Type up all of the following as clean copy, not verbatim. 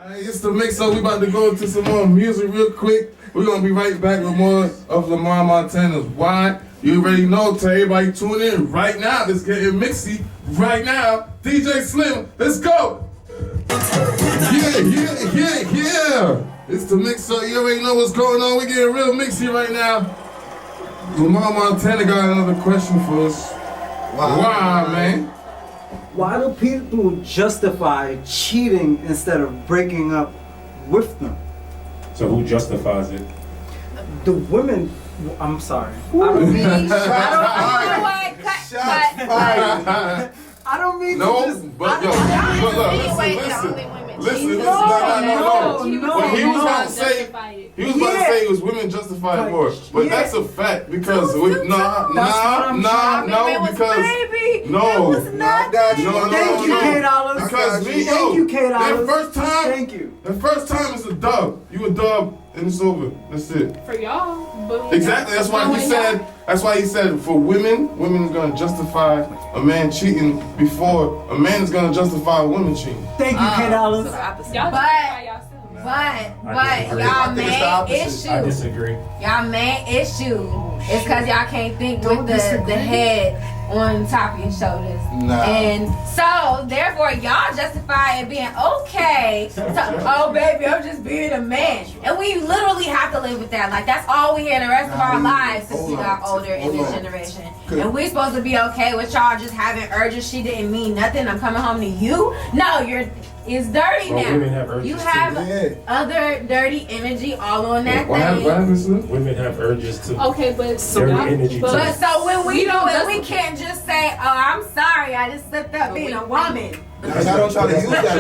Alright, it's the mix-up. We about to go into some more music real quick. We're gonna be right back with more of Lamar Montana's Why. You already know, tell everybody tune in right now. Let's get it mixy right now. DJ Slim, let's go! Yeah. It's the mix-up. You already know what's going on. We're getting real mixy right now. Lamar Montana got another question for us. Why, man? Why do people justify cheating instead of breaking up with them? So who justifies it? The women. I'm sorry. I don't mean no, to just... but yo, listen. No. What he was about to say, it was women justify it more. But that's a fact because because It was not that. Thank you, K-Dollars. Because me, Thank you, K-Dollars. the first time, Thank you. The first time it's a dub. You a dub and it's over. That's it. For y'all, but Exactly. That's why he said for women is gonna justify a man cheating before a man is gonna justify a woman cheating. Thank you, K-Dollars. But y'all main issue. I disagree. Y'all main issue is because y'all can't think with the head on top of your shoulders. Nah. And so, therefore, y'all justify it being okay. Oh, baby, I'm just being a man. And we literally have to live with that. Like, that's all we hear the rest of our lives since we got older in this generation. And we're supposed to be okay with y'all just having urges. She didn't mean nothing. I'm coming home to you. No, it's dirty now. Women have urges you have other dirty energy all on that thing. Women have urges too. Okay, but dirty energy too. But so when we do it, we can't just say, "Oh, I'm sorry, I just slipped up being a woman." I don't try to use that.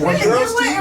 When girls cheat,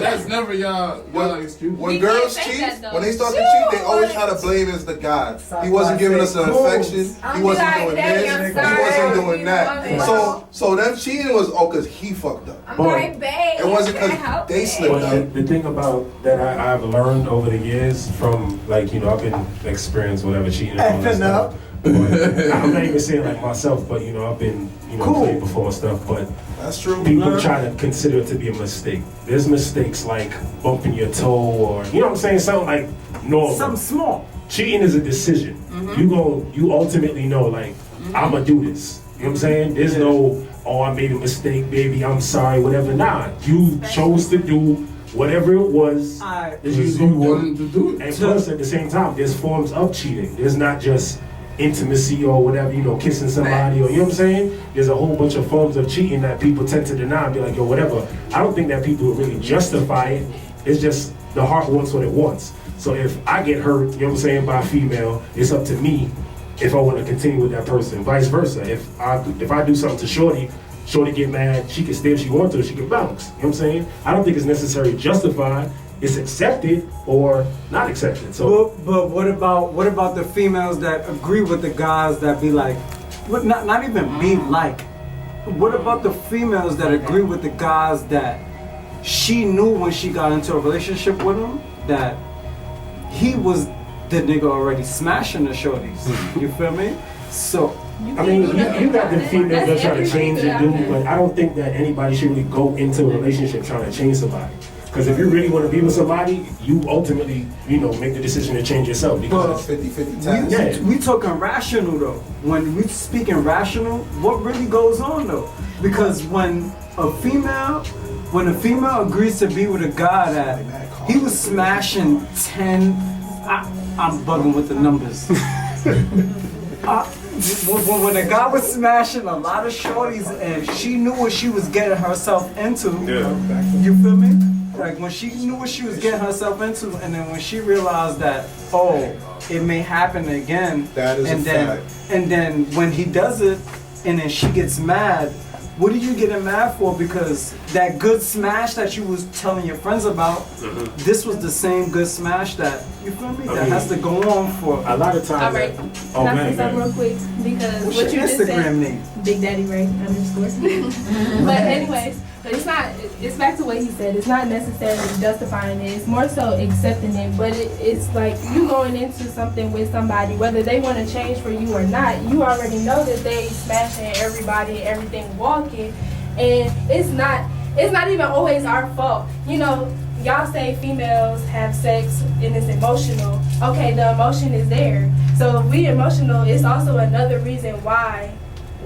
that's never y'all excuse. When girls cheat, when they start to cheat, they always try to blame as the guy. He wasn't giving us an affection. He wasn't doing this. He wasn't doing that. So them cheating was cause he fucked up. I'm like, babe, it wasn't cause they slipped up. The thing about that I've learned over the years from I've been experienced whatever cheating and all that stuff. I'm not even saying like myself, but I've been played before and stuff. But that's true. People try to consider it to be a mistake. There's mistakes like bumping your toe or what I'm saying, something like normal. Something small. Cheating is a decision. You ultimately know like I'ma do this. You know what I'm saying? There's no I made a mistake, baby. I'm sorry, whatever. Nah, you chose to do whatever it was that you wanted to do. And plus, at the same time, there's forms of cheating. There's not just intimacy or whatever, kissing somebody or, you know what I'm saying? There's a whole bunch of forms of cheating that people tend to deny and be like, yo, whatever. I don't think that people really justify it. It's just the heart wants what it wants. So if I get hurt, you know what I'm saying, by a female, it's up to me if I want to continue with that person. Vice versa. If I do something to Shorty get mad, she can stay if she wants to, she can bounce. You know what I'm saying? I don't think it's necessarily justified. It's accepted or not accepted. So, but what about the females that agree with the guys that be like, not even be like? What about the females that agree with the guys that she knew when she got into a relationship with him that he was the nigga already smashing the shorties? You feel me? So. I mean, you got the females that try to change and do, but I don't think that anybody should really go into a relationship trying to change somebody. Because if you really want to be with somebody, you ultimately, make the decision to change yourself. Because 50-50 times. We talking rational though. When we speaking rational, what really goes on though? Because when a female agrees to be with a guy that he was smashing 10, I'm bugging with the numbers. When a guy was smashing a lot of shorties and she knew what she was getting herself into, you feel me? Like when she knew what she was getting herself into, and then when she realized that, it may happen again, that is a fact. And then when he does it, and then she gets mad, what are you getting mad for? Because that good smash that you was telling your friends about, this was the same good smash that, you feel me? That has to go on for a lot of times. All right. Can I say something real quick? Because what's what you your just Instagram said, name? Big Daddy Ray _. But anyways, it's back to what he said. It's not necessarily justifying it. It's more so accepting it. But it's like you going into something with somebody, whether they want to change for you or not, you already know that they smashing everybody and everything walking. And it's not it's not even always our fault. You know, y'all say females have sex and it's emotional. Okay, the emotion is there. So if we emotional, it's also another reason why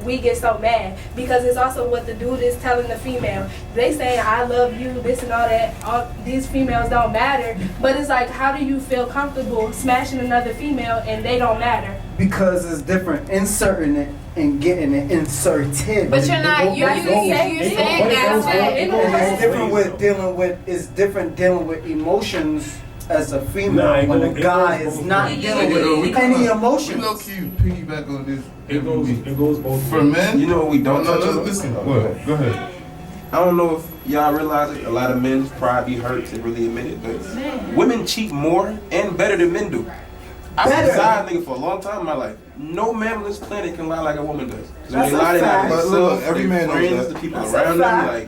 we get so mad, because it's also what the dude is telling the female. They saying I love you, this and all that. All these females don't matter, but it's like, how do you feel comfortable smashing another female and they don't matter? Because it's different inserting it and getting it inserted. But you're not. You're saying that. It's different with dealing with emotions as a female when a guy is not dealing with any emotions. We low key piggyback on this. It goes both For men, You know what we don't touch on? listen. What? Go ahead. I don't know if y'all realize it. A lot of men's pride be hurt to really admit it, but women cheat more and better than men do. I've been a side nigga for a long time in my life. No man on this planet can lie like a woman does. Because when they lie, they lie to But themselves, look, every man knows friends, that. the people That's a around them. fact. Like,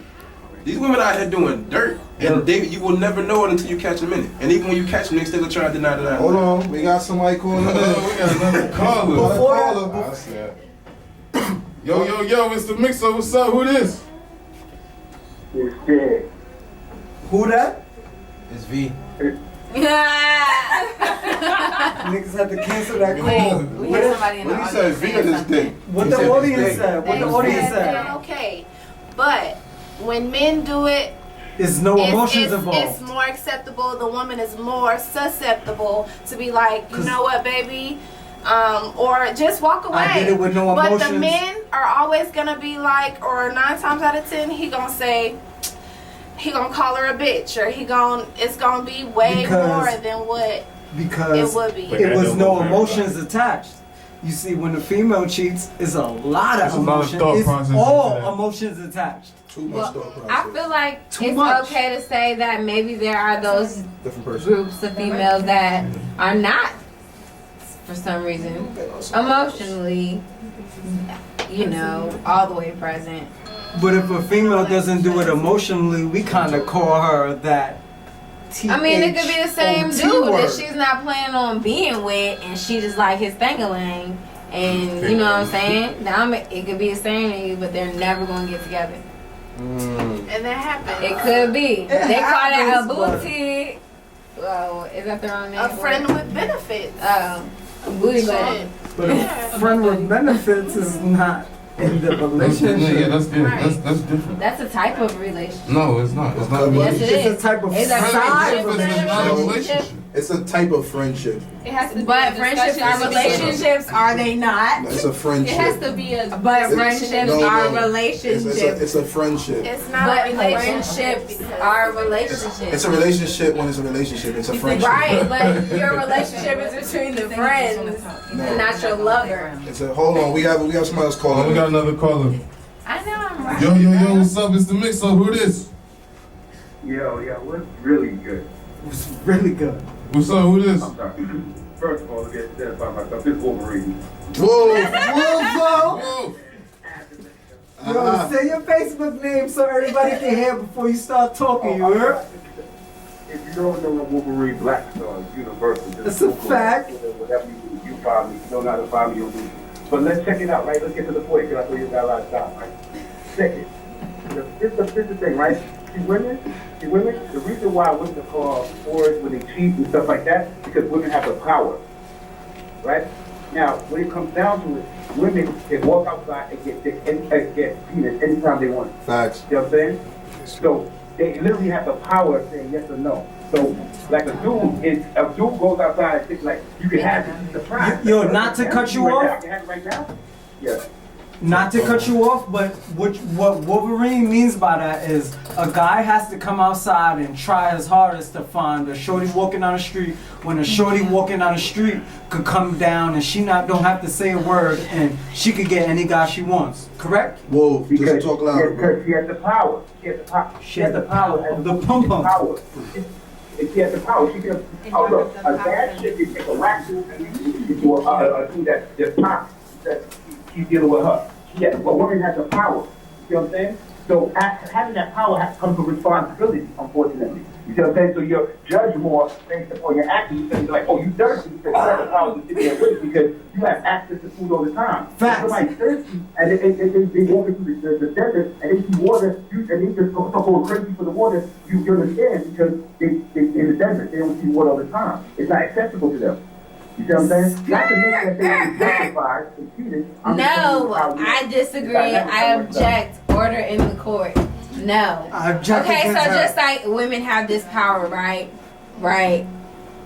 these women out here doing dirt, and you will never know it until you catch them in it. And even when you catch them, they still try to deny that. Hold on, we got somebody calling We in. got another caller. Caller. I said. Yo, it's the mix-up. What's up? Who this? It's dead. Who that? It's V. Niggas had to cancel that Yeah. call. We had somebody in the When he said V in his dick. What the audience said? What the audience said? Okay, but when men do it, There's no emotions it's involved. more acceptable. The woman is more susceptible to be like, you know what, baby, or just walk away. I did it with no But emotions. the men are always gonna be like, or 9 times out of 10, he gonna say, he gonna call her a bitch, or it's gonna be way Because- more than what Because it would be. But it that was don't no go very emotions far. attached. You see, when the female cheats, it's a lot There's of a lot of emotions. thought It's process all into that. emotions attached. Too much Well, thought I process. feel like Too it's much. okay to say that maybe there are those Different person. groups of females that are not, for some reason, emotionally, all the way present. But if a female doesn't do it emotionally, we kind of call her that. I mean, it could be the same THOT dude word. that she's not planning on being with, and she just like his thing-a-lang, and you know what I'm saying? It could be the same nigga, but they're never gonna get together. And that happens. It could be. They call that a happens, but- booty. Well, is that the wrong name? A for friend it? with benefits. A booty Shit. call. But a friend with benefits is not in the relationship. Yeah, that's different. That's different. That's a type of relationship. No, it's not. It's not a Yes, relationship. it is. It's a type of It's a side side Friendship is not a relationship. It's a type of friendship. It has to be But a friendships discussion. are relationships, are they not? It's a It friendship. has to be a. But friendships No, are no. relationships. It's a friendship. It's not But a relationship. friendships are It's relationships. a relationship when it's a relationship. It's a friendship. Right, but your relationship is between the friends and not your lover. It's a hold on. We have somebody else Oh, calling. we got another caller. I know I'm right. Yo, what's up? It's the mix-up. Who this? Yo, what's really good? It was really good. What's up? Who this? I'm sorry. First of all, to get said by myself, this Wolverine. Whoa. Whoa. Yo, say your Facebook name so everybody can hear before you start talking, you heard? If you don't know what Wolverine Black Star is universal. Just It's a Google fact. it, Whatever you find me, if you don't know how to find me, you'll do. But let's check it out, right? Let's get to the point, because I know you got a lot of time, right? Second, this the thing, right? See women, the reason why women are called whores when they cheat and stuff like that, because women have the power, right? Now, when it comes down to it, women can walk outside and get dick and get penis anytime they want. Facts. You know what I'm saying? So they literally have the power of saying yes or no. So like a dude goes outside and thinks like you can have it. It's a surprise. Yo, not to cut you Right now, off. I can have it right now? Yeah. Not to cut you off, but what Wolverine means by that is a guy has to come outside and try his hardest to find a shorty walking down the street. When a shorty walking down the street could come down and she don't have to say a word and she could get any guy she wants. Correct? Whoa. Because Just talk louder, bro. because she has the power. She has the power. She has the power of the pum-pum. Power. If she has the power, she can. Oh look, a bad chick can take a whack dude and do a dude that just pops. That she's dealing with her. Yeah, but women have the power. You know what I'm saying? So having that power comes with responsibility, unfortunately. You see what I'm saying? So you're judged more based upon your actions. You're like, oh, you thirsty because you have the power to sit there with it because you have access to food all the time. Facts. If somebody's thirsty and they walk into the desert and they see water, and they just go crazy for the water, you understand because they in the desert, they don't see water all the time. It's not accessible to them. You see what I'm saying? Not to make that they justified and cheated. No, I disagree. I object. Order in the court. No. I object Okay, so against her. just like women have this power, right? Right.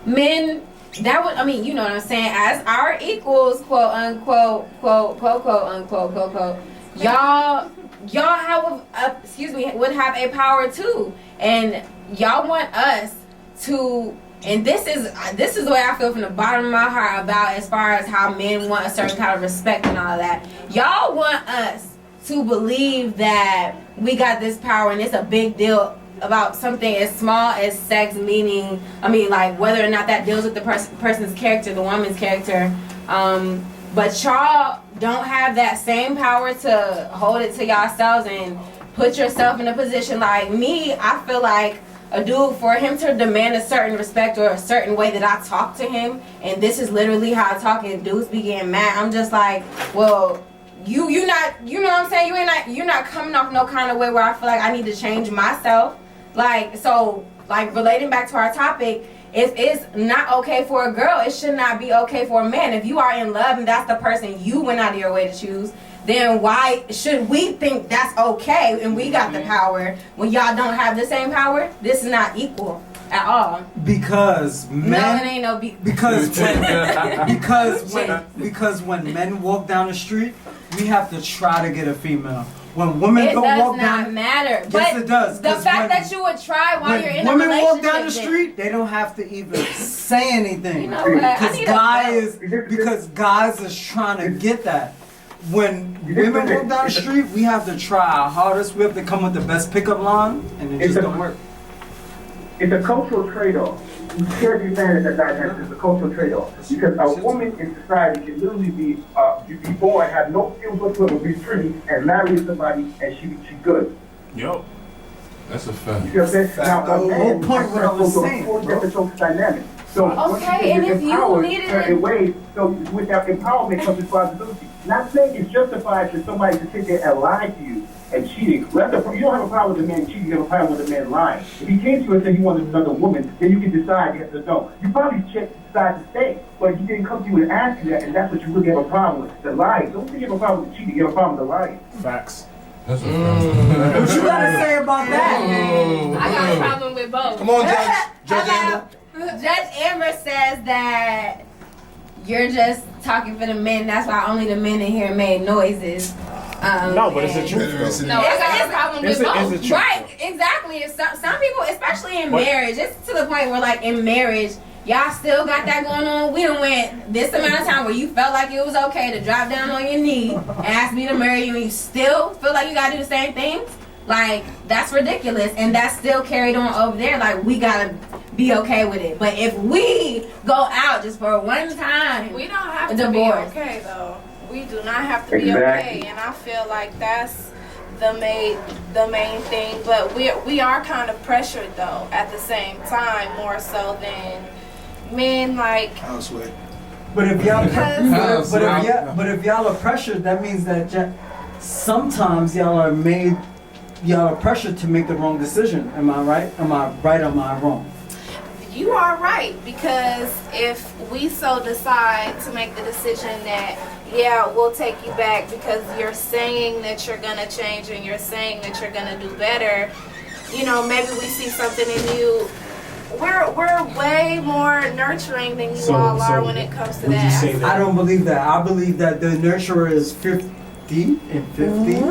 Men, that would, I mean, you know what I'm saying? As our equals, quote unquote, quote unquote, y'all have, would have a power too, and y'all want us to. And this is the way I feel from the bottom of my heart about as far as how men want a certain kind of respect and all of that. Y'all want us to believe that we got this power and it's a big deal about something as small as sex, meaning, I mean, like whether or not that deals with the person's character, the woman's character. But y'all don't have that same power to hold it to yourselves and put yourself in a position like me. I feel like a dude, for him to demand a certain respect or a certain way that I talk to him, and this is literally how I talk, and dudes be getting mad. I'm just like, well, you not, you know what I'm saying? You're not coming off no kind of way where I feel like I need to change myself. Like, so, like, relating back to our topic, if it's not okay for a girl, it should not be okay for a man. If you are in love and that's the person you went out of your way to choose, then why should we think that's okay and we got the power when y'all don't have the same power? This is not equal at all. Because men, no, it ain't no because when men walk down the street, we have to try to get a female. When women it don't does walk not down, matter. Yes, But it does. The fact that you would try while you're in a women relationship. walk down the street, they don't have to even say anything. You know what? Because guys is trying to get that. When women walk down the street, we have to try our hardest. We have to come with the best pickup line, and it just don't work. It's a cultural trade-off. You can't be saying that dynamic is a cultural trade-off. Because a woman in society can literally be born, have no skills whatsoever, be pretty, and marry somebody, and she good. Yo. That's a fact. You see what I'm saying? Now, a man whole point what I was saying, bro. different social dynamic. So Okay, and if you needed certain ways, so with that empowerment comes responsibility. Not saying it's justified for somebody to sit there and lie to you and cheating. You don't have a problem with a man cheating, you have a problem with a man lying. If he came to you and said he wanted another woman, then you can decide yes or no. You probably decide to stay, but he didn't come to you and ask you that, and that's what you really have a problem with. The lying. Don't think you have a problem with cheating, you have a problem with the lying. Facts. That's a fact. What you gotta say about that? I got a problem with both. Come on, Judge Amber. Judge Amber says that you're just talking for the men. That's why only the men in here made noises. No, but it's the truth. No, I got a problem with both. It's the truth. Right, exactly. Some people, especially in marriage, it's to the point where, like, in marriage, y'all still got that going on. We done went this amount of time where you felt like it was okay to drop down on your knee and ask me to marry you, and you still feel like you gotta do the same things. Like, that's ridiculous, and that's still carried on over there. Like, we gotta be okay with it. But if we go out just for one time, We don't have to divorce. be okay though. We do not have to be Exactly. okay, and I feel like that's the main thing. But we are kind of pressured though at the same time, more so than men. Like, I'll swear. But if y'all, Because- but if y'all are pressured, that means that sometimes y'all are pressured to make the wrong decision. Am I right? Am I right? Am I wrong? you are right, because if we so decide to make the decision that, yeah, we'll take you back because you're saying that you're gonna change and you're saying that you're gonna do better, you know, maybe we see something in you. We're way more nurturing than you all are when it comes to would you that. say that? I don't believe that. I believe that the nurturer is 50 and 50%.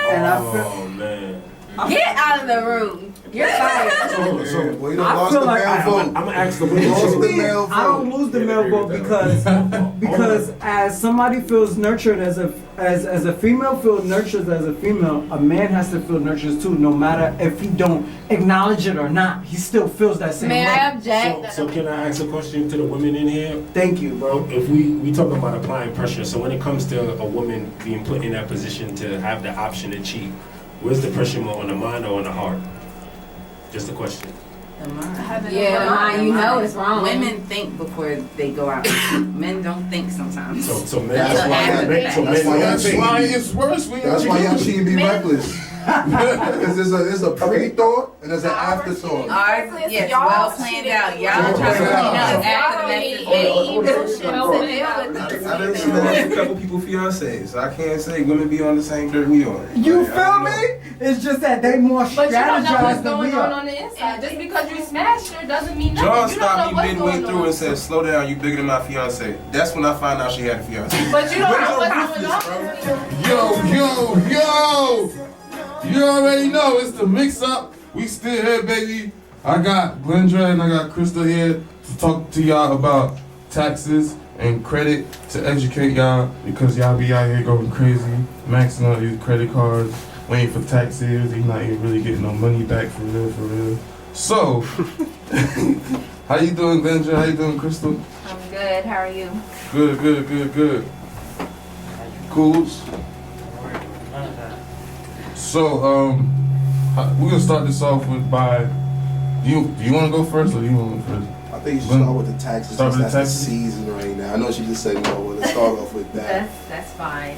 And I feel, Oh man. Get out of the room. You're fired. So, well, you I done lost feel the like male vote. I'm gonna ask the Lost women. the male vote. I don't lose the male vote because as somebody feels nurtured as a female feels nurtured as a female, a man has to feel nurtured too, no matter if he don't acknowledge it or not. He still feels that same May way. I object? So can I ask a question to the women in here? Thank you, bro. If we talking about applying pressure, so when it comes to a woman being put in that position to have the option to cheat, where's the pressure more, on the mind or on the heart? Just a question. Yeah, mine, you know it's wrong. Women think before they go out. Men don't think sometimes. So men, That's why That's why it's worse when That's why y'all shouldn't be reckless. Because there's a pre-thought and there's an afterthought. Ours, yes, well planned out. Y'all trying to clean up after the I done smashed a couple people fiancés. I can't say women be on the same dirt we on. You Like, I feel don't me? know. It's just that they more But you don't know what's strategized than going we on are. the inside. Just because you smashed her doesn't mean nothing. John You don't stopped know me what's midway going through on. and said, "Slow down, you bigger than my fiancé." That's when I found out she had a fiancé. But you don't know what's going on. Yo. You already know it's the mix-up. We still here, baby. I got Glendra and I got Crystal here to talk to y'all about taxes and credit to educate y'all because y'all be out here going crazy, maxing out these credit cards, waiting for taxes. You're not even really getting no money back for real. So, how you doing, Glendra? How you doing, Crystal? I'm good. How are you? Good. Cools. So, we're gonna start this off with do you want to go first or do you want to go first? I think you should start with the taxes. Start with the That's taxes? the season right now. I know she just said no, but let's start off with that. That's fine.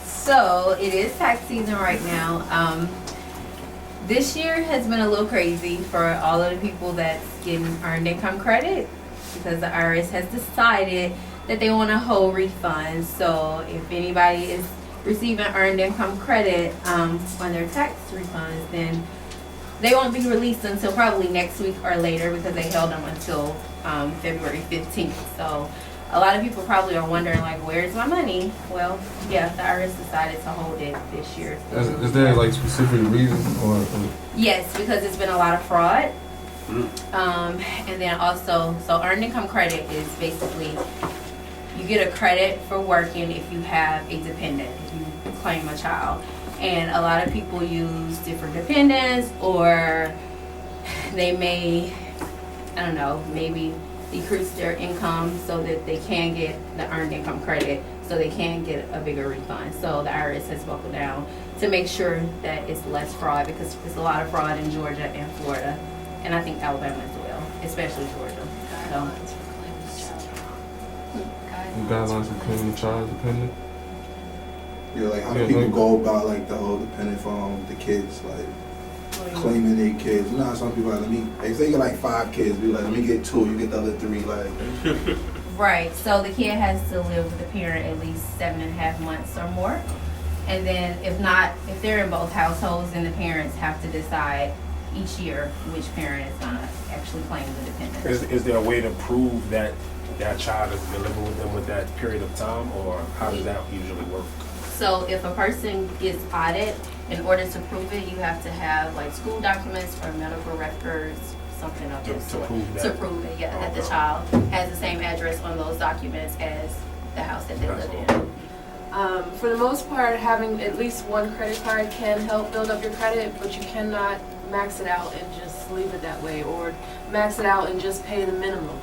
So it is tax season right now. This year has been a little crazy for all of the people that's getting earned income credit because the IRS has decided that they want to hold refunds. So if anybody is receiving earned income credit on their tax refunds, then they won't be released until probably next week or later because they held them until February 15th. So a lot of people probably are wondering, like, where's my money? Well, yeah, the IRS decided to hold it this year. Is there like specific reason or? Yes, because it's been a lot of fraud. And then also, so earned income credit is basically you get a credit for working if you have a dependent, if you claim a child. And a lot of people use different dependents, or they may, I don't know, maybe decrease their income so that they can get the earned income credit, so they can get a bigger refund. So the IRS has buckled down to make sure that it's less fraud, because there's a lot of fraud in Georgia and Florida, and I think Alabama as well, especially Georgia. So. Guidelines for claiming the child dependent? Yeah, like how do people go about like the whole dependent from the kids, like claiming their kids? You know how some people are like, if they get like 5 kids, be like, let me get 2, you get the other 3, like. Right, so the kid has to live with the parent at least 7.5 months or more. And then if not, if they're in both households, then the parents have to decide each year which parent is gonna actually claim the dependent. Is there a way to prove that that child has been living with them with that period of time, or how does that usually work? So if a person gets audited, in order to prove it, you have to have like school documents or medical records, something of this sort. To prove it, yeah, that the child has the same address on those documents as the house that they lived in. For the most part, having at least one credit card can help build up your credit, but you cannot max it out and just leave it that way, or max it out and just pay the minimum.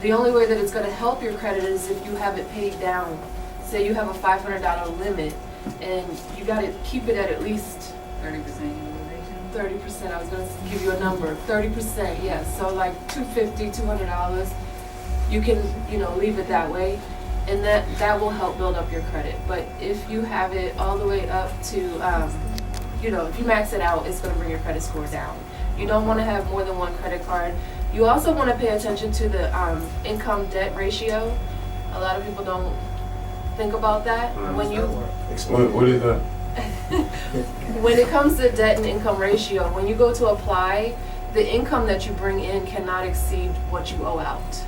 The only way that it's going to help your credit is if you have it paid down. Say you have a $500 limit and you got to keep it at least 30% utilization. 30%. I was going to give you a number. 30%, yes. So like $250, $200. You can, leave it that way, and that will help build up your credit. But if you have it all the way up to, if you max it out, it's going to bring your credit score down. You don't want to have more than one credit card. You also want to pay attention to the income debt ratio. A lot of people don't think about that. What is that? When it comes to debt and income ratio, when you go to apply, the income that you bring in cannot exceed what you owe out.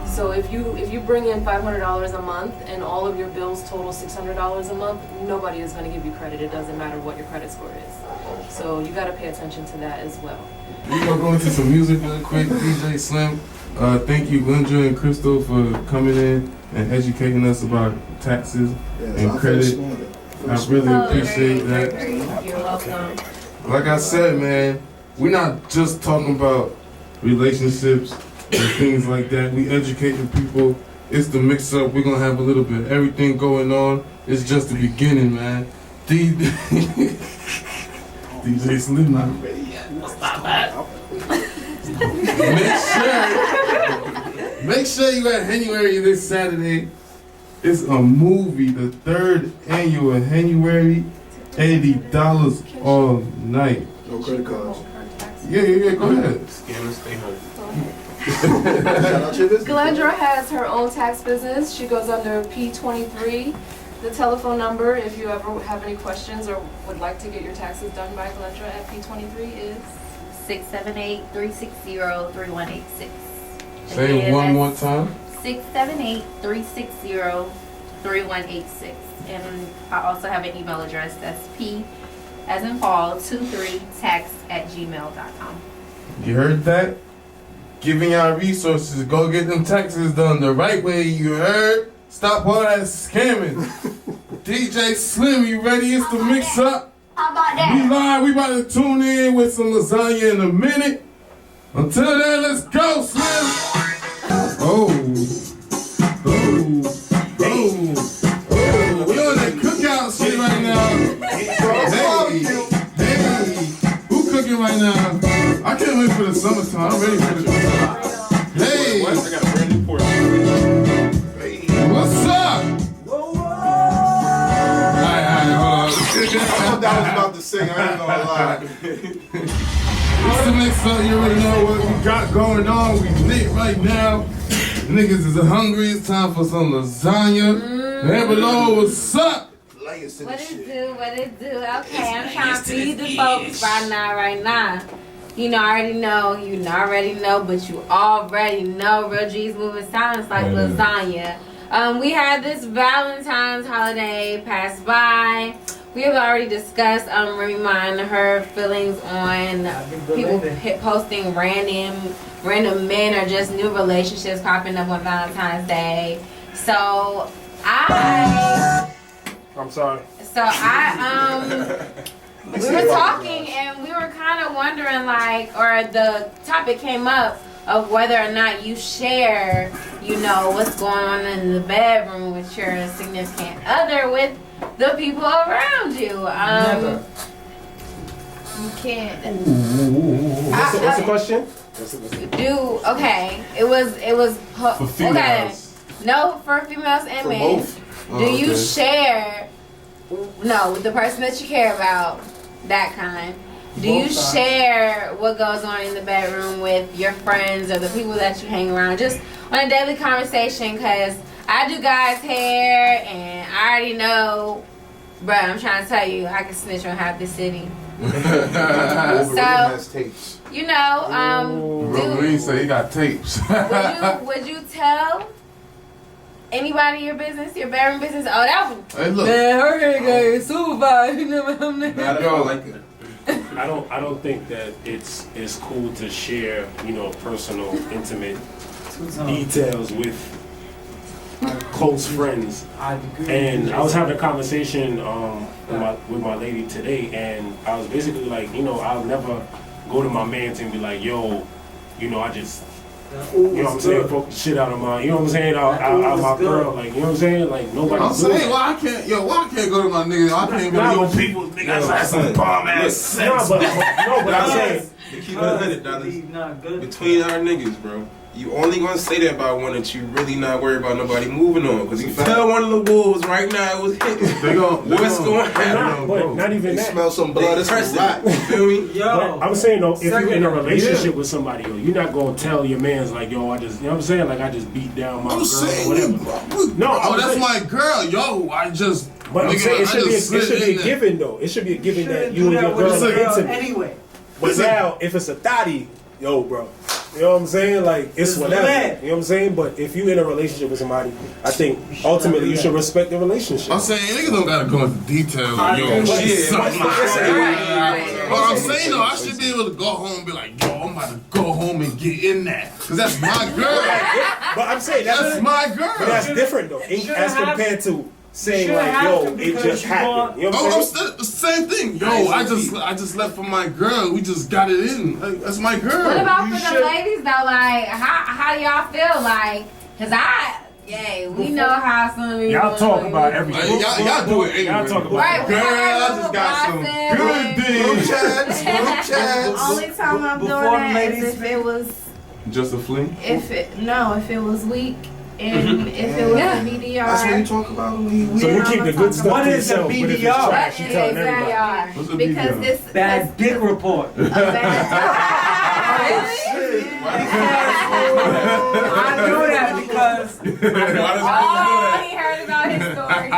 So if you bring in $500 a month and all of your bills total $600 a month, nobody is going to give you credit. It doesn't matter what your credit score is. So you got to pay attention to that as well. We're going to go into some music real quick. DJ Slim, thank you, Glendra and Crystal, for coming in and educating us about taxes and credit. I really appreciate that. You're welcome. Like I said, man, we're not just talking about relationships and things like that. We educating people. It's the mix-up. We're going to have a little bit of everything going on. It's just the beginning, man. DJ Slim not ready yet. Stop that. Make sure you at January this Saturday. It's a movie, the 3rd annual January, $80 all night. No credit cards. Yeah, go ahead. Scam and stay home. Shout out your business. Glendra has her own tax business. She goes under P23. The telephone number, if you ever have any questions or would like to get your taxes done by Glendra at P23 is 678-360-3186. Say it one more time. 678-360-3186. And I also have an email address that's P as in Paul 23tax@gmail.com. You heard that? Giving y'all resources. Go get them taxes done the right way. You heard? Stop all that scamming. DJ Slim, you ready? It's the mix up. How about that? We live. We about to tune in with some lasagna in a minute. Until then, let's go, Slim. Oh. We on that cookout shit right now. Hey. Who cooking right now? I can't wait for the summertime. I'm ready for the summertime. Hey. I got a brand new portion. What's up? Alright, hold on. I thought that was about to sing. I ain't gonna lie. It's the mix-up. You already know what we got going on. We lit right now. Niggas is hungry. It's time for some lasagna. Hey, below, what's up? What it do? Okay, I'm trying to feed the folks right now. You already know, but you already know. Real G's moving silence like lasagna. We had this Valentine's holiday pass by. We have already discussed Remy Ma and her feelings on people posting random men or just new relationships popping up on Valentine's Day. So I'm sorry. we were talking and we were kind of wondering or the topic came up of whether or not you share, what's going on in the bedroom with your significant other with the people around you. Never. You can't. What's the question? Okay. It was For females. No, for females and For men. both. Do you share? No, with the person that you care about, that kind. Do you share what goes on in the bedroom with your friends or the people that you hang around, just on a daily conversation? Because I do guys' hair, and I already know, bruh, I'm trying to tell you, I can snitch on half the city. Has tapes. Wolverine say he got tapes. Would you tell anybody your business, your bedroom business? Oh, that was Hey, look. man, her hair game super fine. Not at all like it. I don't think that it's cool to share, personal, intimate details with close friends. And I was having a conversation with my lady today, and I was basically like, I'll never go to my man and be like, yo, I just, what I'm saying, fuck the shit out of my, what I'm saying, out my girl, like, what I'm saying, like nobody. I'm saying, why I can't go to my nigga? I can't go to your people, nigga. I had some bomb ass sex. But I'm saying, To keep it 100, between our niggas, bro. You only gonna say that about one that you really not worried about nobody moving on. Because you tell one of the wolves right now it was hitting. What's going to happen? But not even They that. smell some blood. It's right. You feel me? Yo, I'm saying though, if you're in a relationship with somebody, you're not gonna tell your man's like, yo, I just, what I'm saying, like I just beat down my I'm girl saying, or whatever. that's my girl. Yo, I just. But I'm saying it should be a there. given though. It should be a given that you you and your girl are intimate. anyway. But now, if it's a thotty, yo, bro, you know what I'm saying? Like, it's whatever. You know what I'm saying? But if you in a relationship with somebody, I think ultimately you should respect the relationship. I'm saying niggas don't gotta go into details. Like, yo, shit. But I'm saying though, I should be able to go home and be like, yo, I'm about to go home and get in that, cause that's my girl. But I'm saying that's my girl. But that's different though, as compared to saying like, yo, it just happened. You know what I'm saying? The same thing. Yo, I just left for my girl. We just got it in. Like, that's my girl. What about for the ladies though? Like, how do y'all feel? Like, cause we know how some of you. Y'all talk about everything. Y'all do it anyway. Y'all talk about Right, girl, I just got some good things. Group chats. Only time I'm doing that is if it was Just a fling? If it was weak and if it was a BDR. That's what you talk about. So you keep the good stuff What to is a yourself, but if it's BDR? trash, you telling everybody. What's a Because BDR? this Bad dick report. a bad I know that because Oh, he heard about his story.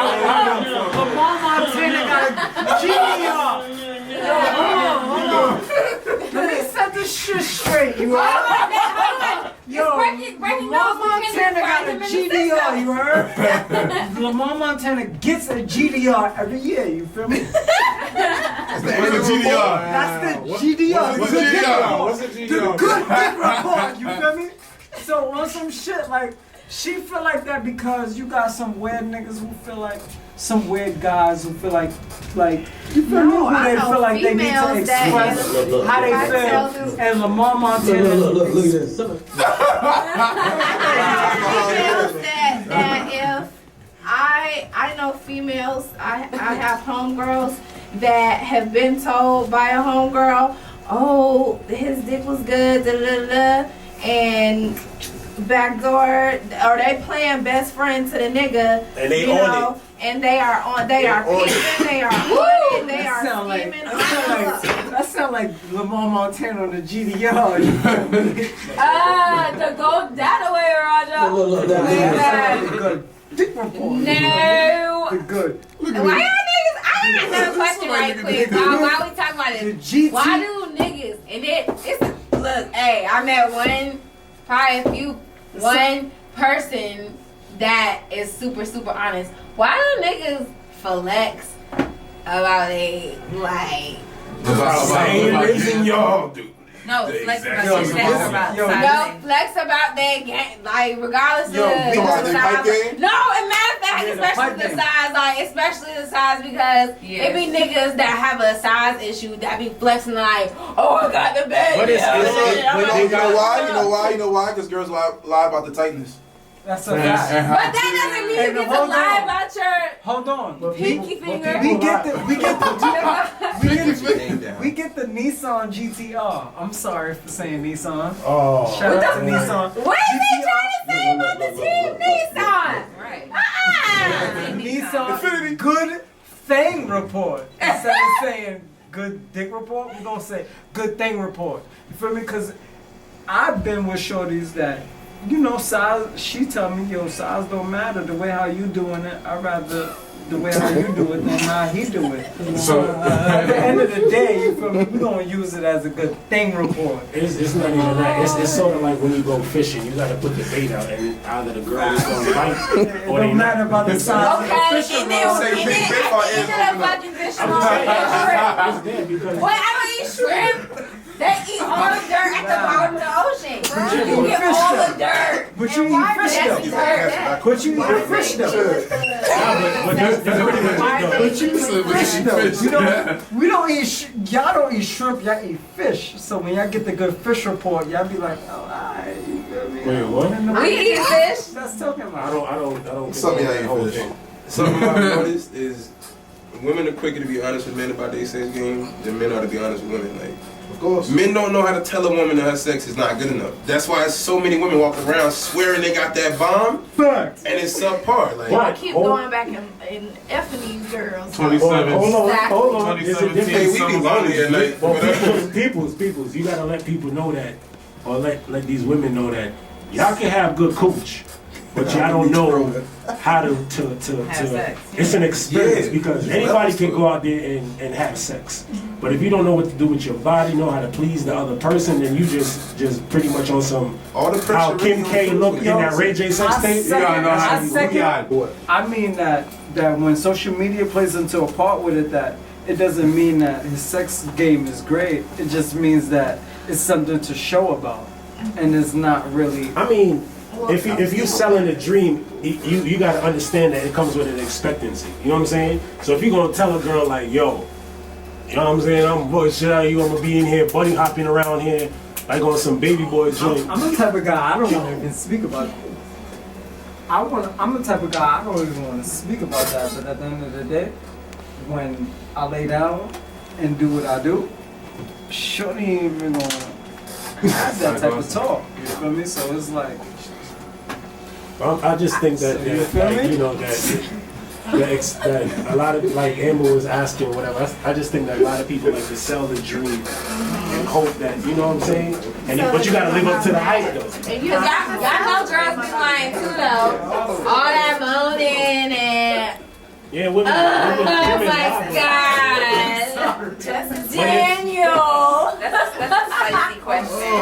Lamar Montana got a GDR. Hold on. Let me set this shit straight, you heard? Yo, breaking Lamar news. Montana got a GDR, you heard? Lamar Montana gets a GDR every year, you feel me? What's a GDR? That's the GDR. What's the a good dick GDR? report. What's a The GDR? good dick report, you feel me? So on some shit, like, she feel like that because you got some weird niggas who feel like, some weird guys who feel like you feel me? Who I they know feel like they need to females that- express how they I tell feel. them- And Lamar Montana. Look at this. Females that if I know females, I have homegirls that have been told by a homegirl, oh, his dick was good, da da da, and backdoor, or they playing best friend to the nigga, And they you own know, and they are peeping, they are on it, they are Sound like, scheming. that sound like Lamar Montana on the GDR. You feel me? To go that way, Roger. Look, The good dick report. No. The good. Why y'all niggas? I got another question right quick. Why we talking about The this? GT. Why do niggas and it's look? Hey, I met one person that is super honest. Why do niggas flex about they like? Same reason y'all do. No, The flex exact about same flex reason. about Yo, no flex about their game, like regardless Yo, of we about the their pipe size. game? No, and matter of fact, Yeah, the especially pipe the game. size, like especially the size because it be niggas that have a size issue that be flexing like, oh, I got the bed. But You know why? Because girls lie about the tightness. That's a fact. But that doesn't mean Hey, you but get to hold lie on. about your Hold on. pinky finger. We get the Nissan GTR. I'm sorry for saying Nissan. Oh. Shout out to Nissan. What is they trying to say about the team Nissan? Right. Nissan good thing report. Instead of saying good dick report, we're gonna say good thing report. You feel me? Because I've been with shorties that, you know, size, she tell me, yo, size don't matter. The way how you doing it, I'd rather the way how you do it than how he do it. So- At the end of the day, you feel me? We're gonna use it as a good thing report. It's not even that. It's sort of like when you go fishing, you gotta put the bait out, and either the girl is gonna bite It or they don't matter not. about the size of the Okay, fish. and then a fucking fish I'm roll just saying, and it's there because Boy, I don't eat shrimp. They eat all the dirt at the bottom of the ocean. You get all the dirt. But you eat fish That's though. dirt. But you eat fish though. but that's pretty much it though. But you eat So, but fish you eat though. fish. You don't. We don't eat. Y'all don't eat shrimp. Y'all eat fish. So when y'all get the good fish report, y'all be like, oh, alright. You feel me? Wait, what? We eat fish. That's talking I about. don't. Some of y'all think ain't the whole fish. thing. Something I've noticed is women are quicker to be honest with men about their sex game than men are to be honest with women. Like, Of course. men don't know how to tell a woman that her sex is not good enough. That's why so many women walk around swearing they got that bomb, Facts. and it's subpar. Like, I keep going back and effing these girls. 27. Hold on. Exactly. There's a 2017 difference. hey, we be lonely at night. Well, peoples, you gotta let people know that, or let these women know that y'all can have good coach, but y'all don't know how to Have sex. It's an experience Yeah. because anybody can go out there and have sex, but if you don't know what to do with your body, know how to please the other person, then you just pretty much on some all the pressure. how Kim K looked in that Ray J sex tape. You gotta know how to do Yeah. I mean that when social media plays into a part with it, that it doesn't mean that his sex game is great. It just means that it's something to show about, and it's not really. I mean, if you selling a dream, you gotta understand that it comes with an expectancy. You know what I'm saying? So if you're gonna tell a girl like, yo, you know what I'm saying? I'm boy shit out of you. I'm gonna be in here buddy hopping around here like on some baby boy joint. I'm the type of guy I don't want to even speak about. I'm the type of guy I don't even want to speak about that. But at the end of the day, when I lay down and do what I do, shorty ain't even gonna have that type of talk. You feel me? So it's like, I just think that, So you feel me? you know, that a lot of, like Amber was asking, whatever. I just think that a lot of people like to sell the dream and hope that, you know what I'm saying? And but you gotta live up to the hype though. And y'all know girls be lying too though. All that moaning and Yeah, women. oh women my God, Daniel. That's a spicy question.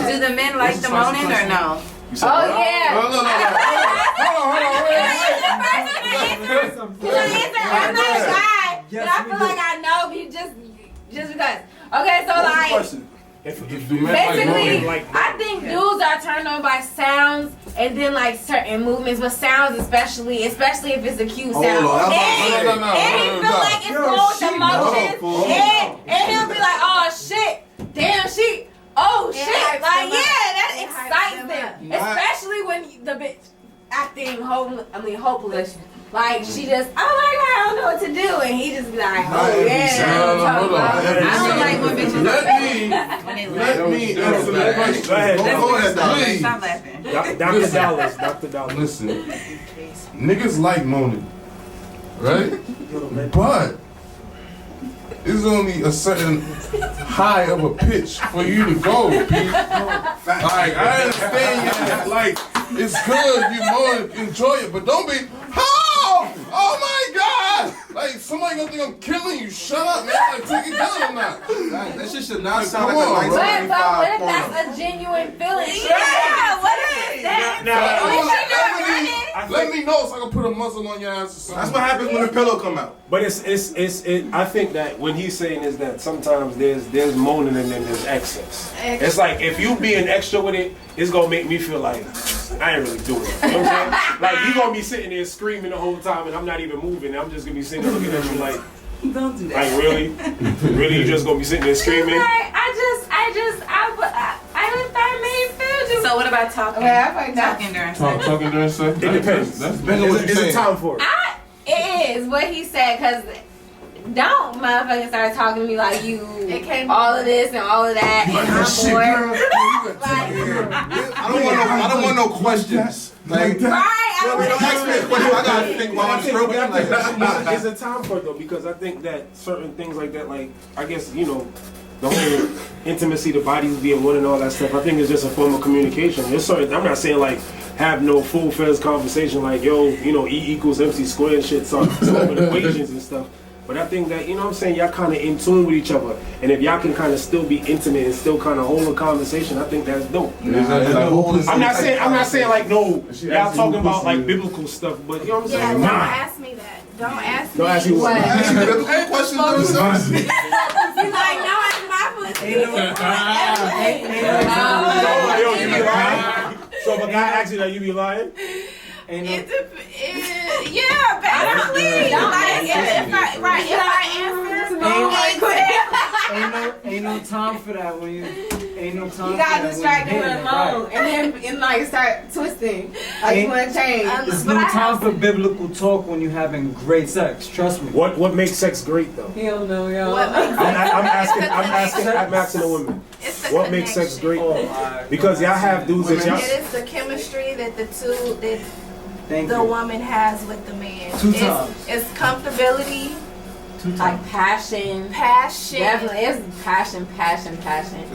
Do the men like the moaning or no? Oh yeah. No. Hold on, wait. I'm not a guy, but I feel like I know you just because. Okay, so like. If Basically, like I think dudes are turned on by sounds and then like certain movements, but sounds especially if it's a cute sound. No. And he feel like it's full with emotions. And he'll be like, oh shit, damn shit, oh shit. Like that excites them. Especially when the bitch acting hopeless. Like she just, oh my God, I don't know what to do, and he just be like, oh yeah. Hold on. I don't like when bitches Let me answer that question. Go ahead. Go ahead, please. Stop laughing. Dr. Dollars. Listen, niggas like moaning, right? But it's only a certain high of a pitch for you to go, Pete. Like, I understand that, like, it's good, you moan, enjoy it, but don't be, oh my God! Like, somebody gonna think I'm killing you. Shut up, man. Like, take it down or not. That shit should not Like, sound come like on, a bro. 1995 But what if porno. that's a genuine feeling? Yeah, what is that? Let me know so I can put a muzzle on your ass or something. That's what happens when the pillow come out. But I think that what he's saying is that sometimes there's moaning and then there's excess. It's like if you being extra with it, it's gonna make me feel like I ain't really doing it. You know what I'm saying? Like you gonna be sitting there screaming the whole time and I'm not even moving. I'm just gonna be sitting there looking at you like, Don't do that. like really? Really you just gonna be sitting there screaming? I just thought maybe feel just. So what about talking? Okay, I find that. Talking during sex. Talking during sex? It depends. That's depends on what you're Is it saying. time for it? It is what he said, cause don't motherfucking start talking to me like you all of this and all of that and I'm bored. I don't want no questions. Like, Right, don't ask me a question. I gotta think while I'm stroking. Like, There's a time for it though, because I think that certain things like that, like I guess the whole intimacy, the bodies being one and all that stuff. I think it's just a form of communication. There's certain, I'm not saying like have no full-fledged conversation like E equals MC squared and shit, so with equations and stuff. But I think that, what I'm saying, y'all kind of in tune with each other. And if y'all can kind of still be intimate and still kind of hold a conversation, I think that's dope. I'm not saying like, no, y'all talking about like biblical stuff, but you know what I'm saying? Don't ask me that. Don't ask me. Don't ask me what. ask you biblical questions during sex. He's like, no, it's my pussy. Yo, you be lying? So if a guy asks you that, you be lying? Yeah, basically. If I answer, ain't no time for that when you ain't no time. You gotta for distract that him when alone, and like start twisting. Like you wanna change. There's no time for biblical talk when you're having great sex. Trust me. What makes sex great though? Hell no, y'all. I'm asking the women. What makes sex great? Because y'all have dudes that y'all. it is the chemistry that Thank the you. woman has with the man. Two times. It's comfortability, Like passion. passion. Definitely, it's passion. It's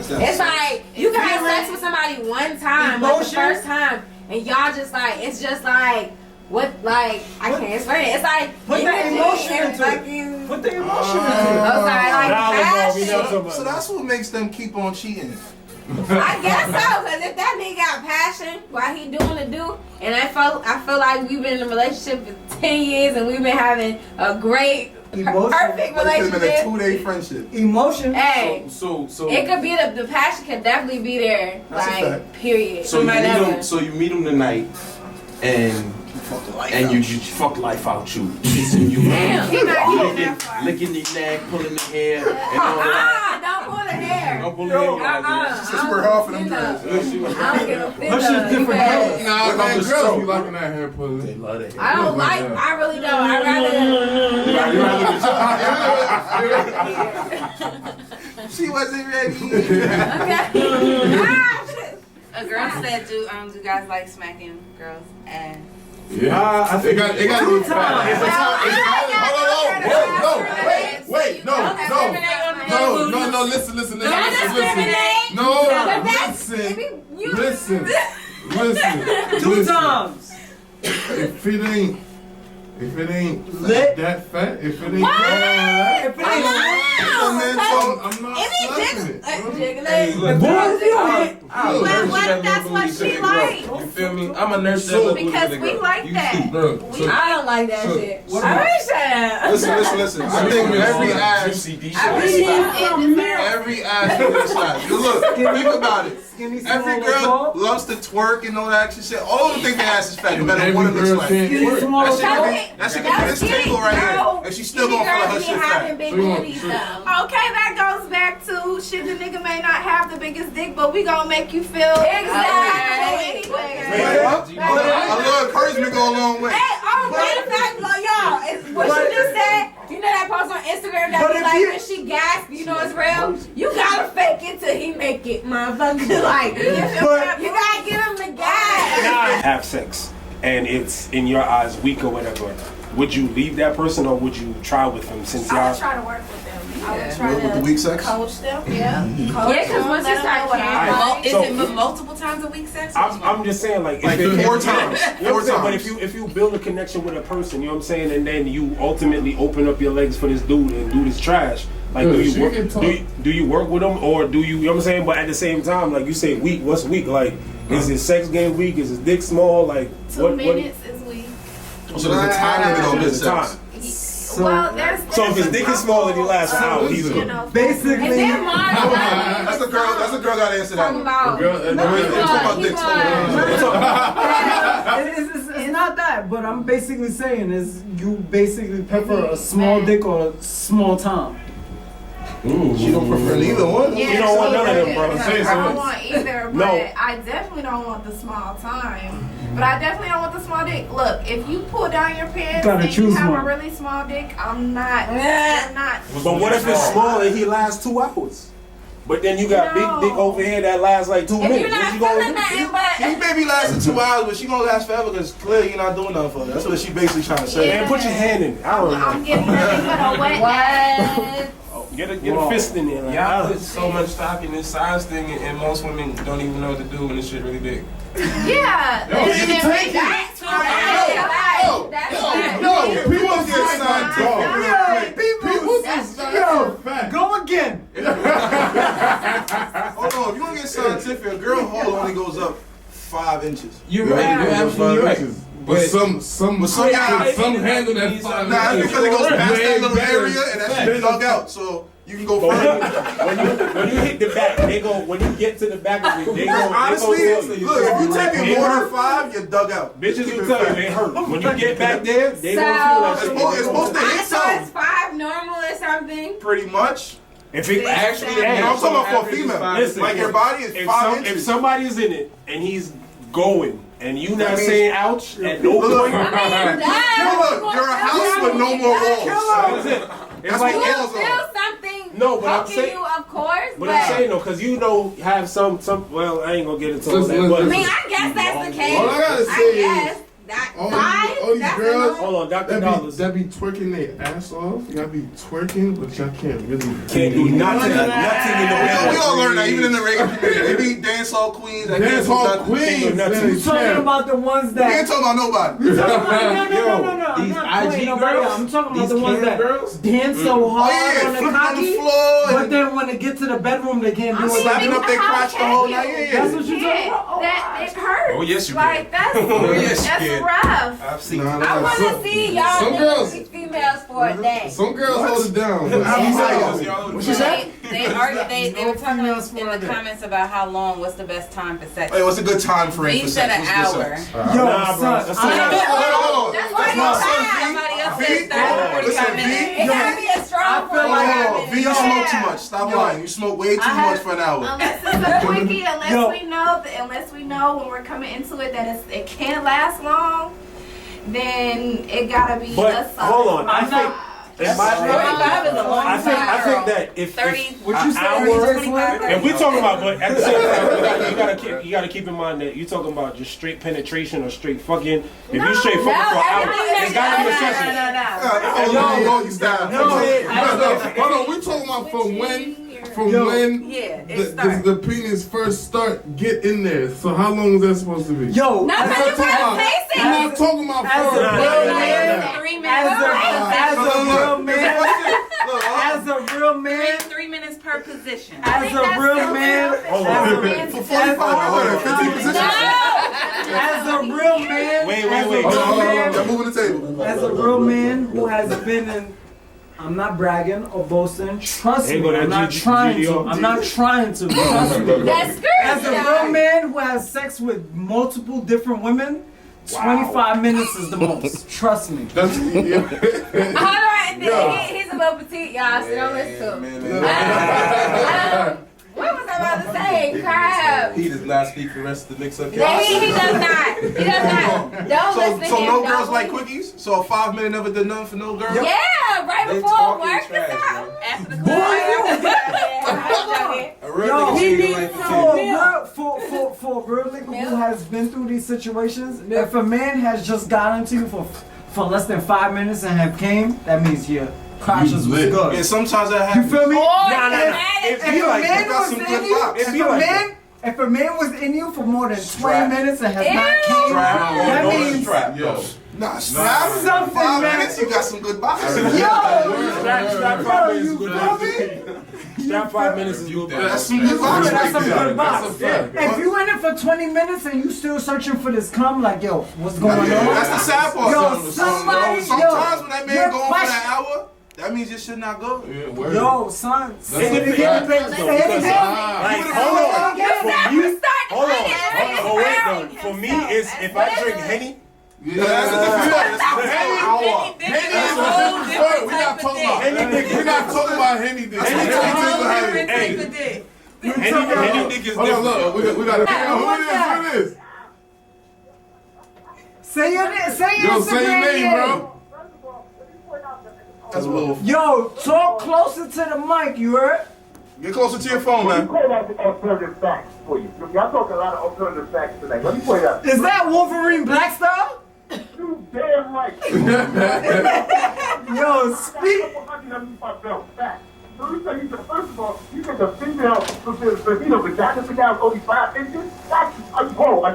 that It's like you can have sex with somebody one time, like the Emotion. first time, and y'all just like it's just like what like I can't explain it. It's like Put that energy emotion and into it. fucking. Put the emotion into I'm sorry, like passion. So that's what makes them keep on cheating. I guess so, cause if that nigga got passion while he doing the do, and I feel like we've been in a relationship for 10 years and we've been having a great, Emotion. perfect But it's been a relationship. 2-day friendship. Emotion. Hey, So it could be the passion could definitely be there, That's a like fact. period. So you meet Whatever. him. So you meet him tonight, and you just fuck life out you, kissing you, Damn. He not getting that far. licking your neck, pulling the hair, and all that. Don't pull the hair. Don't pull the hair like that. Just wear off in them I dresses. don't give a fit. Her shit's different colors. Nah, What about man, the girls stroke? be liking that hair pussy. They love that. I don't like. I really don't. I rather. She wasn't ready. A girl said, do guys like smacking girls' ass? Yeah. I think it got to be fat. Wait, no. Listen. Listen. Two times. If it ain't Lit. that fat, if it ain't If it ain't I'm not slapping it. Boys, you hit. What if that's what she likes? You feel me? I'm a nurse that look Because good we girl. like You that. see. I don't like that shit. What I wish I Listen. I think every ass, every ass for this size. Look, think about it. Every girl loves to twerk and all that action shit. All of them think their ass is fat, no matter what it looks like. That shit could be this table right here, and she's still gonna feel like her shit fat. Okay, that goes back to shit. The nigga may not have the biggest dick, but we gonna make you feel exactly anyway. A little encouragement go a long way. Hey, matter of fact, y'all, what you just said. You know that post on Instagram that be like when she gasp, you know it's real. You gotta fake it till he make it, motherfucker. Like you gotta give him the gas. Have sex and it's in your eyes weak or whatever. Would you leave that person or would you try with him since I y'all? would try to work with them. I would try Work with the weak sex? coach them. Yeah. Because once you start caring, is So- it multiple times a week sex? I'm just saying like Like if it- 4 times. You know what I'm 4 saying? But times. if you build a connection with a person, you know what I'm saying, and then you ultimately open up your legs for this dude and dude is trash. Like do you work do you work with him or do you know what I'm saying? But at the same time, like you say weak, what's weak? Like is his sex game weak? Is his dick small? Like 2 minutes is weak. So there's a time limit on this sex. Well, there's So if his dick is small and he lasts an hour, he's good. Basically, and then mine. That's the girl gotta answer that one. About We're talking about dicks. it's not that, but I'm basically saying is you basically prefer a small dick or a small time. She don't prefer neither one. Yeah, You don't want none of them, bro. I don't want either, but No. I definitely don't want the small time. But I definitely don't want the small dick. Look, if you pull down your pants Gotta and you choose have one. a really small dick, I'm not. I'm not. But what if it's small and he lasts 2 hours? But then you got big dick over here that lasts like 2 If minutes. you're not What you gonna feeling do? nothing, but He may be lasting 2 hours, but she gonna last forever because clearly you're not doing nothing for her. That's what she basically trying to say. Man, put your hand in it. I don't know. I'm getting ready for the wet ass. Get a fist in there. Like, Y'all put so much stock in this size thing, and most women don't even know what to do when this shit really big. Yeah. Yo, you can take it. That's No, people get scientific. Go again. Hold on, if you wanna get scientific, a girl hole only goes up 5 inches. You're right. You're absolutely right. But some handle that 5 Nah, that's inches. because it goes past Way that little better. area and that shit dug out, so you can go But further. when you hit the back, they go. When you get to the back of it, they go. Honestly, they go tell you. look, if you take it more than 5, you're dug out. Bitches Keep will it tell you fat. they hurt. When you get back there, they So- gonna feel that shit. It's supposed to hit I thought something. it's 5 normal or something. Pretty much. If it Actually, Hey, I'm talking about for a average is female. 5 Listen, Like your body is 5 if inches. somebody's in it and he's going and you not That means- saying ouch at no Look, point, look, you're a house with no more walls. that's it. It's That's like what You'll walls feel are. something No, but I'm poking saying- you, of course, But I'm saying though, cause you know have some. Well, I ain't gonna get into all Listen, that. But I mean, I guess that's the case. All I gotta say I guess. all Five? these That's girls, enough. hold on, Dr. Dollars that be twerking their ass off. Y'all be twerking, but y'all can't really. can't do nothing in the We all learn that, even in the regular community. They be dancehall queens. That Dance can't do hall nothing. queens. nothing. man, You talking champ. about the ones We ain't that? talking about nobody. No. I'm these not IG playing nobody girls, out. I'm talking about these the ones cam that girls? dance so Oh hard yeah, on the flipping on the cocky, floor but and then when they get to the bedroom, they can't do it. slapping up their crotch the whole night. Yeah, That's yeah. what you talking about. That it hurts. Oh, yes, you Like that's Oh, yes, you that's can. rough. I've seen I want to see y'all Some girls- niggas females for a day. Some girls hold it down. But What you said? They were talking in the comments about how long, what's the best time for sex. Hey, what's a good time frame He for said sex? an What's good hour. sex? Yo, Nah, bro. son, That's Hold on. That's why That's you my son, laugh. Somebody else V. said 30 to 45 Listen, minutes. It gotta be a strong I feel Hold like- form. on, V, you smoke too much. Stop lying. You smoke way too much for an hour. Unless it's a quickie, unless Yo. we know when we're coming into it that it can't last long, then it gotta be But a solid. hold on, I I'm think not. In my opinion, 45 is a long I time. think that if 30, what you an said, hour, 25, if we talking about, but at the same time, you gotta keep in mind that you talking about just straight penetration or straight fucking. If you straight fucking for an hour, it's gotta be a session. No, you stop. Hold on, we talking about from when Yeah, it starts. the penis first start get in there. So how long is that supposed to be? Yo, Not I'm for the not first talking about as a first. real man, 3 minutes. as a real man, as a real man, 3 minutes per position. as a real man, For 45, 15 positions. as a real man, Wait. Y'all moving the table. as a real man who has been in, I'm not bragging or boasting. Trust There you me, go, I'm that not trying to. GDO. I'm not trying to. Trust me. That's good. As a real man who has sex with multiple different women, 25 minutes is the most. Trust me. That's, yeah. Hold on, he's a little petite, y'all, so don't listen to him. What was I about to say? Crap. He does not speak for the rest of the mix-up. He does not. He does not. Don't listen to him. So no Don't girls like listen. quickies? So a 5 minute never done nothing for no girl? Yeah, right They before talking work trash, is out. bro. After the club. A real Yo, nigga he shit needs like for a real nigga who has been through these situations. If a man has just gotten to you for less than 5 minutes and have came, that means your crotches was good. And sometimes that You happens. feel me? It If be a like man got was some in good you, vibes. It be like that. if a man was in you for more than 20 Strap. minutes and has not Ew. came, Strap. that No, means strap. Yo. Nah, strap. Something, 5 man. minutes, you got some good vibes. Strap 5 minutes is you good. Strap 5 minutes is good. That's some good vibes That's right some there. good That's a vibes. fact. If you in it for 20 minutes and you still searching for this cum, like, yo, what's going on? That's the sad part. Yo, somebody, Sometimes when that man your going for question- that hour, that means you should not go. Yeah, word. Yo, son, It say it depends again. though, because like, hold on, for me, hold on, wait though. For me, it's if I drink Henny. Yeah, That's a different hour. Henny is a different story. We're not talking about Henny dick. We're not talking about Henny dick. Henny Henny Hey, dick. Henny dick is Hold on, different. look, we gotta figure out who it is. Say your Yo, Instagram say your name, name. bro. That's a little. Yo, talk closer to the mic, you heard? Get closer to your phone, Let me man. point out the alternative facts for you. Y'all talking a lot of alternative facts tonight. Let me point out. Is that Wolverine Black Star? You damn right. Yo, speak. Facts. So you say, first of all, you think the female vagina canal is only 5 inches? That's, are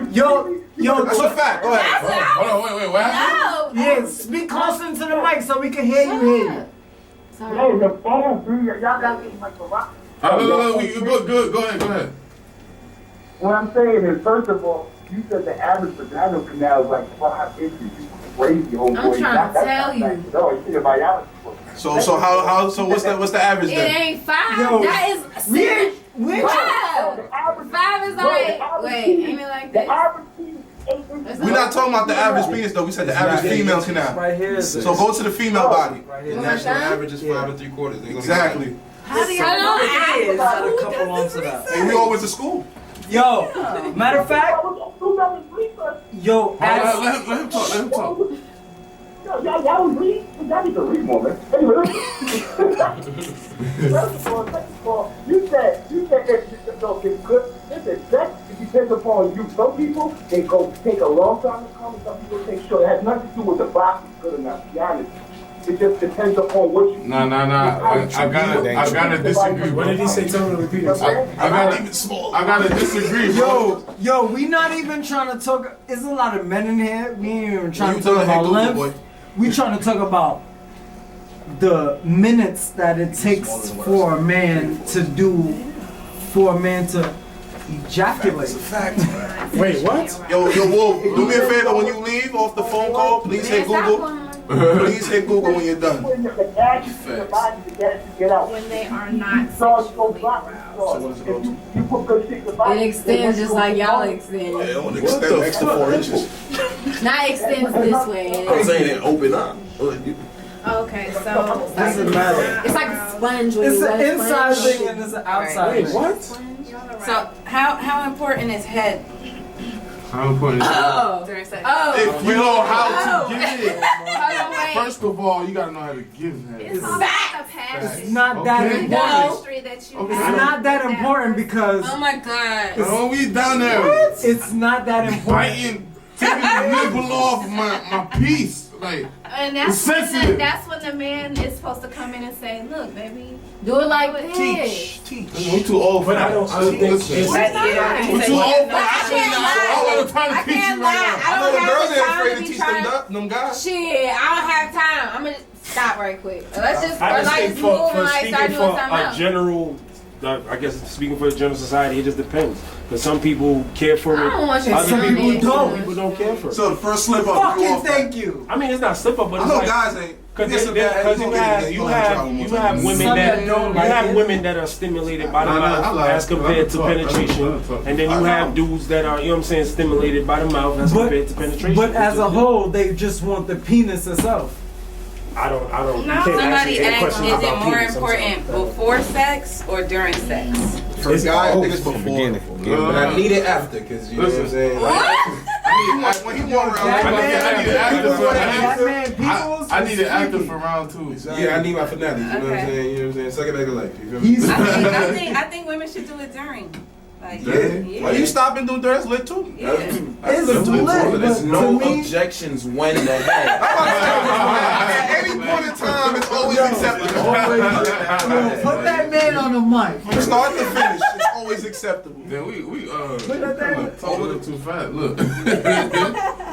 you Yo, That's a fact. Go ahead. Hold on, wait, what happened? No. yeah, speak closer into the mic so we can hear you. No, the phone, dude. Y'all got me like a rock. Good, go ahead. What I'm saying is, first of all, you said the average vaginal canal is like 5 inches. You crazy, homeboy. I'm trying to tell you. No, you think of biology. So what's the average It then? ain't 5. Yo, That is we 5. 5 is like, wait, ain't it like The this? average penis is 8 inches. We're not talking about the average penis though. We said the average female canal. right here. So go to the female body. Right The here. national average is 5 3/4. Exactly. How do y'all know it is? Got a couple on to that. And we all went to school. Yo, matter of fact, yo, Let him talk. Y'all was read? Y'all need to read more, man. Anyway, first of all, you said if it's sex, it depends upon you. Some people, they go take a long time to come, and some people take short. It has nothing to do with the box is good enough, to be honest. It just depends upon what you Nah. I gotta disagree. What did he say? Tell me to repeat it. I gotta disagree, bro. yo, we not even trying to talk. There's a lot of men in here. We ain't even trying You to talk tell about Google, length. boy. We trying to talk about the minutes that it takes for a man to ejaculate. Wait, what? Yo, Wolf, do me a favor when you leave off the phone call. Please hit Google. Please hit Google when you're done. put the gas in the body to get out. When they are not Sauce goes back. If you put good shit in the body, It extends just like y'all extend. It only extend extra 4 inches. Not extends this way. I'm saying it open up. Okay, so Doesn't matter. It's like a sponge when It's you an let it inside sponge. thing and it's an outside Wait, thing. what? So how important is head? How important is it? Oh. During sex? Oh. If you know how to get it. Hold on, wait. first of all, you gotta know how to give that. It's all about the passion. It's not that Okay. important. That you Okay. It's have not that with important person. because Oh my God. Oh, we down there. it's not that important. Biting, taking the nibble off my piece. Like, And it's sensitive. that's when the man is supposed to come in and say, look, baby, do it like this. Teach. I'm too old for But I that. don't think Listen. it's. I'm too old for that. I can't lie. I'm trying to I teach you can't right lie. now. I I know don't the have girls the ain't time afraid to to be teach trying. them guys. Shit, I don't have time. I'm gonna stop right quick. Let's just, I or just like think just for move and like speaking start for doing something a else. general, I guess speaking for the general society, it just depends. Because some people care for it, I don't want you to other sound people it. don't. People don't care for it. So the first slip up, you Fucking off that. thank you. I mean, it's not slip up, but I it's know like guys ain't. because Get some bad- you gonna get have it. you gonna try one more have time. women Some that that don't you like have it. women that are stimulated by the I mouth like as it. compared to I like it. penetration, and then you I have dudes that are, you know what I'm saying, stimulated by the mouth as compared to penetration. But It's as a just- whole, they just want the penis itself. I don't. No. You can't ask Somebody me any asked, questions is it about more penis, I'm important sorry. before sex or during sex? For It's guys, I think it's both. before. But I need it after, because you know what I'm saying? Like, when he walk around, I need it after for That man, people's I need it after for round 2. yeah, I need my finale. You know what I'm Okay. saying? You know what I'm saying? Suck it back a life. You feel me? He's I think women should do it during. Like, Yeah. Why you stop and do that's lit too? Yeah. It's lit, There's but no to me, objections when the head. At any point in time, it's always acceptable. put that man on the mic. From start to finish, it's always acceptable. Then we that thing. talk a little too fast. Look,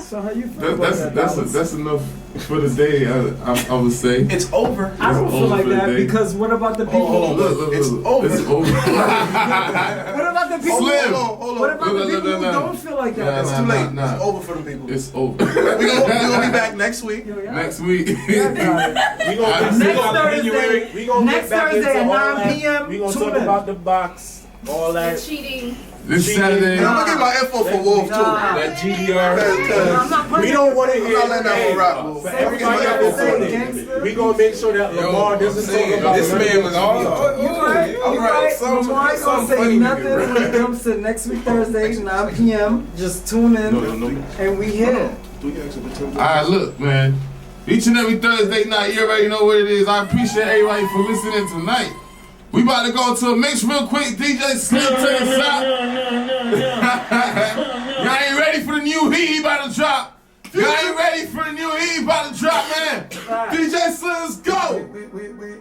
So how you feel about that? that's enough for the day. I would say. It's over. I don't feel like for the that day. because what about the people? Hold on, Look, it's look. over. It's over. What about the people? Slim. Hold What on. about the people who don't feel like that? It's Nah, too late. nah. It's over for them people. It's over. we gonna be back next week. Next week. We gonna Next get back Thursday into at all 9 that. p.m. We gonna Tune talk in. about the box, all that. Cheating. This Saturday. And I'm gonna get my info for Wolf too. That GDR. I'm not putting We don't want to hear. I'm not letting that one rock. For I'm gonna get my everybody info for else, it. we gonna make sure that Lamar doesn't talk about This man was all. You right. Lamar ain't gonna say nothing when it comes to next week Thursday, 9 p.m. Just tune in and we hit it. Alright, look, man. Each and every Thursday night, you already know what it is. I appreciate everybody for listening tonight. We about to go to a mix real quick. DJ Slim to the top. Y'all ain't ready for the new heat he about to drop. Y'all ain't ready for the new heat he about to drop, man. DJ Slim, let's go. Wait.